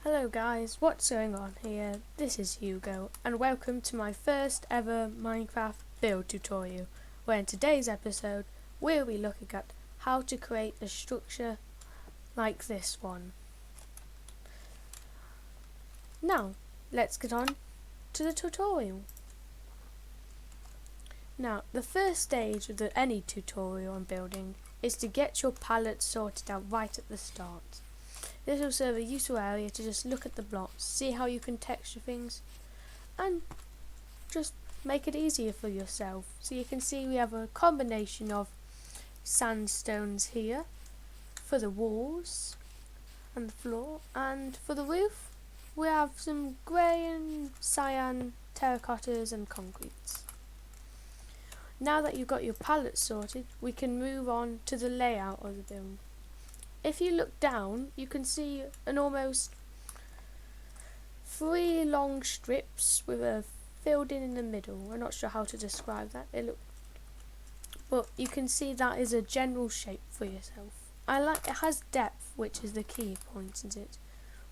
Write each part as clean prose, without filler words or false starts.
Hello guys, what's going on here? This is Hugo and welcome to my first ever Minecraft build tutorial, where in today's episode we'll be looking at how to create a structure like this one. Now, let's get on to the tutorial. Now, the first stage of any tutorial on building is to get your palette sorted out right at the start. This will serve a useful area to just look at the blocks, see how you can texture things, and just make it easier for yourself. So you can see we have a combination of sandstones here for the walls and the floor, and for the roof we have some grey and cyan terracottas and concretes. Now that you've got your palette sorted, we can move on to the layout of the build. If you look down, you can see an almost 3 long strips with a filled in the middle. I'm not sure how to describe that. But you can see that is a general shape for yourself. It has depth, which is the key point in it,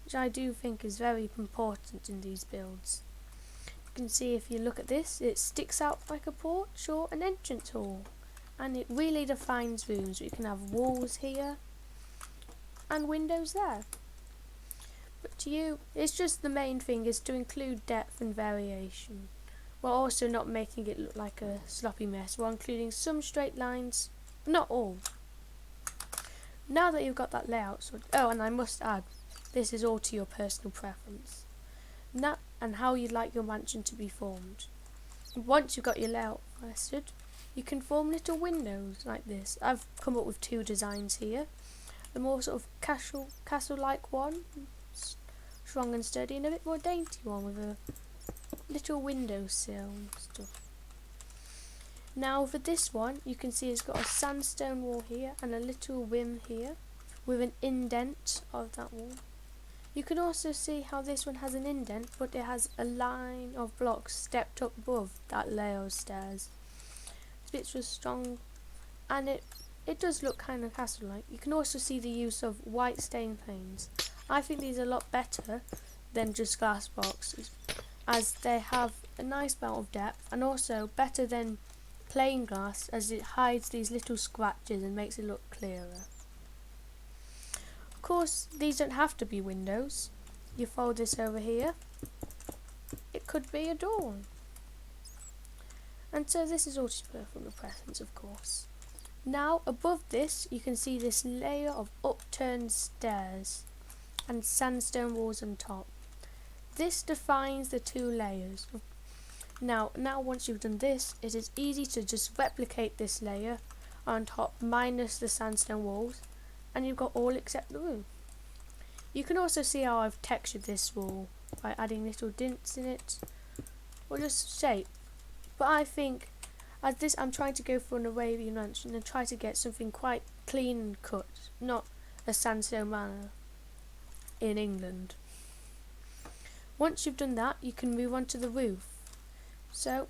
which I do think is very important in these builds. You can see if you look at this, it sticks out like a porch or an entrance hall, and it really defines rooms. You can have walls here and windows there. But to you, it's just the main thing is to include depth and variation, while also not making it look like a sloppy mess, while including some straight lines, but not all. Now that you've got that layout sorted, and I must add, this is all to your personal preference. And how you'd like your mansion to be formed. Once you've got your layout rested, you can form little windows like this. I've come up with 2 designs here. The more sort of castle-like one, strong and sturdy, and a bit more dainty one with a little windowsill and stuff. Now for this one, you can see it's got a sandstone wall here and a little rim here with an indent of that wall. You can also see how this one has an indent, but it has a line of blocks stepped up above that layer of stairs. This was strong, and it does look kind of castle-like. You can also see the use of white stain panes. I think these are a lot better than just glass boxes, as they have a nice amount of depth, and also better than plain glass, as it hides these little scratches and makes it look clearer. Of course, these don't have to be windows. You fold this over here, it could be a door. And so this is all just from the preference, of course. Now above this you can see this layer of upturned stairs and sandstone walls on top. This defines the 2 layers. Now once you've done this, it is easy to just replicate this layer on top minus the sandstone walls, and you've got all except the roof. You can also see how I've textured this wall by adding little dints in it or just shape. But I think as this, I'm trying to go for an Arabian mansion and try to get something quite clean and cut, not a sandstone manor in England. Once you've done that, you can move on to the roof. So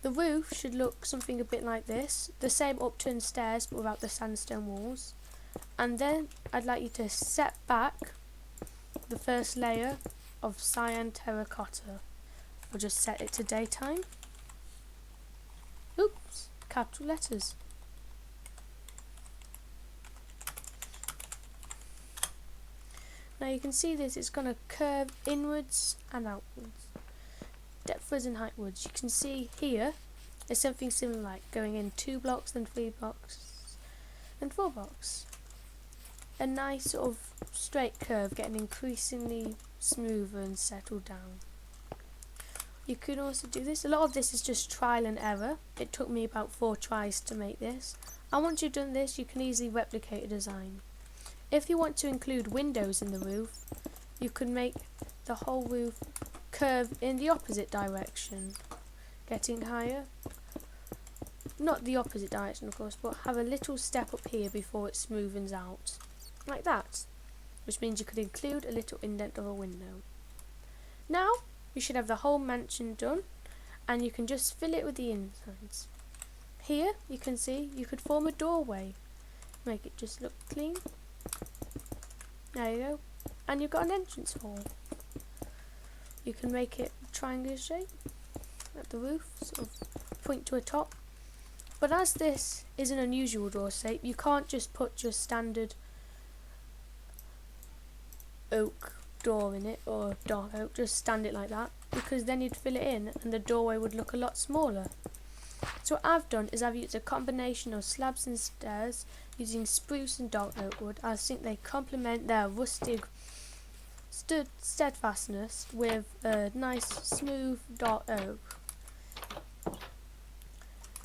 the roof should look something a bit like this, the same upturned stairs but without the sandstone walls. And then I'd like you to set back the first layer of cyan terracotta. I'll just set it to daytime. Oops, capital letters. Now you can see this, it's going to curve inwards and outwards, depthwards and heightwards. You can see here is something similar, like going in 2 blocks, then 3 blocks, then 4 blocks. A nice sort of straight curve, getting increasingly smoother and settled down. You can also do this. A lot of this is just trial and error. It took me about 4 tries to make this. And once you've done this, you can easily replicate a design. If you want to include windows in the roof, you can make the whole roof curve in the opposite direction, getting higher. Not the opposite direction, of course, but have a little step up here before it smoothens out, like that, which means you could include a little indent of a window. Now you should have the whole mansion done, and you can just fill it with the insides. Here you can see you could form a doorway, make it just look clean. There you go. and you've got an entrance hall. You can make it triangular shape at the roof, sort of point to a top. But as this is an unusual door shape, you can't just put your standard oak door in it, or dark oak, just stand it like that, because then you'd fill it in and the doorway would look a lot smaller. So what I've done is I've used a combination of slabs and stairs using spruce and dark oak wood. I think they complement their rustic steadfastness with a nice smooth dark oak.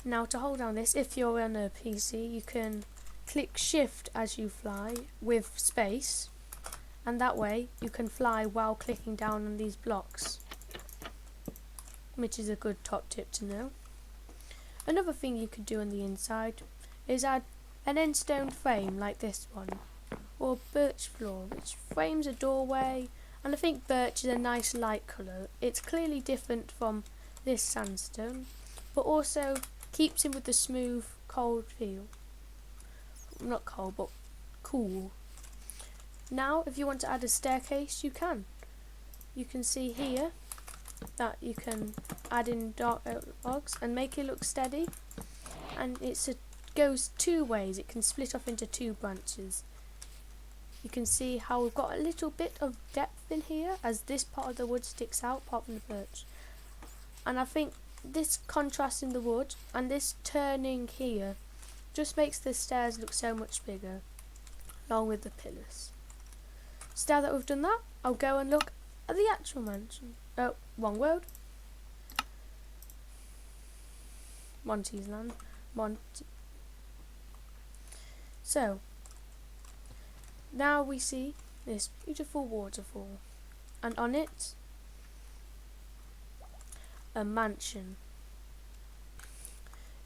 Now to hold down this, if you're on a PC, you can click shift as you fly with space, and that way you can fly while clicking down on these blocks, which is a good top tip to know. Another thing you could do on the inside is add an end stone frame like this one, or birch floor, which frames a doorway, and I think birch is a nice light colour. It's clearly different from this sandstone, but also keeps in with the smooth, cold feel. Not cold, but cool. Now, if you want to add a staircase, you can. You can see here that you can add in dark oak logs and make it look steady. And goes two ways. It can split off into two branches. You can see how we've got a little bit of depth in here as this part of the wood sticks out apart from the birch. And I think this contrast in the wood and this turning here just makes the stairs look so much bigger, along with the pillars. So now that we've done that, I'll go and look at the actual mansion. Oh, wrong world. Monty's land. So, now we see this beautiful waterfall, and on it, a mansion.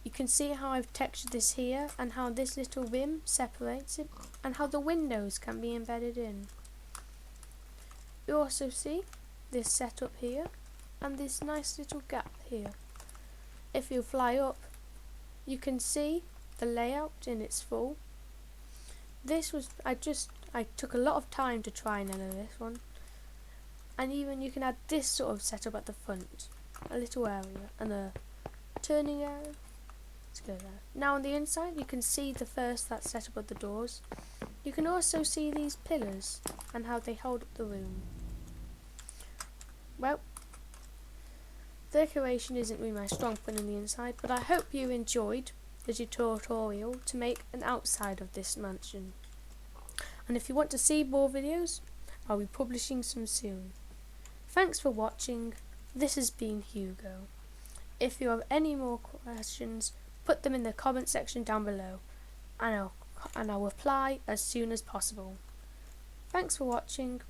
You can see how I've textured this here, and how this little rim separates it, and how the windows can be embedded in. You also see this setup here, and this nice little gap here. If you fly up, you can see the layout in its full. This was, I took a lot of time to try and edit this one. And even you can add this sort of setup at the front. A little area and a turning area. Let's go there. Now on the inside you can see the first that's set up at the doors. You can also see these pillars and how they hold up the room. Well, decoration isn't really my strong point on the inside, but I hope you enjoyed the tutorial to make an outside of this mansion. And if you want to see more videos, I'll be publishing some soon. Thanks for watching. This has been Hugo. If you have any more questions, put them in the comment section down below, and I'll reply as soon as possible. Thanks for watching.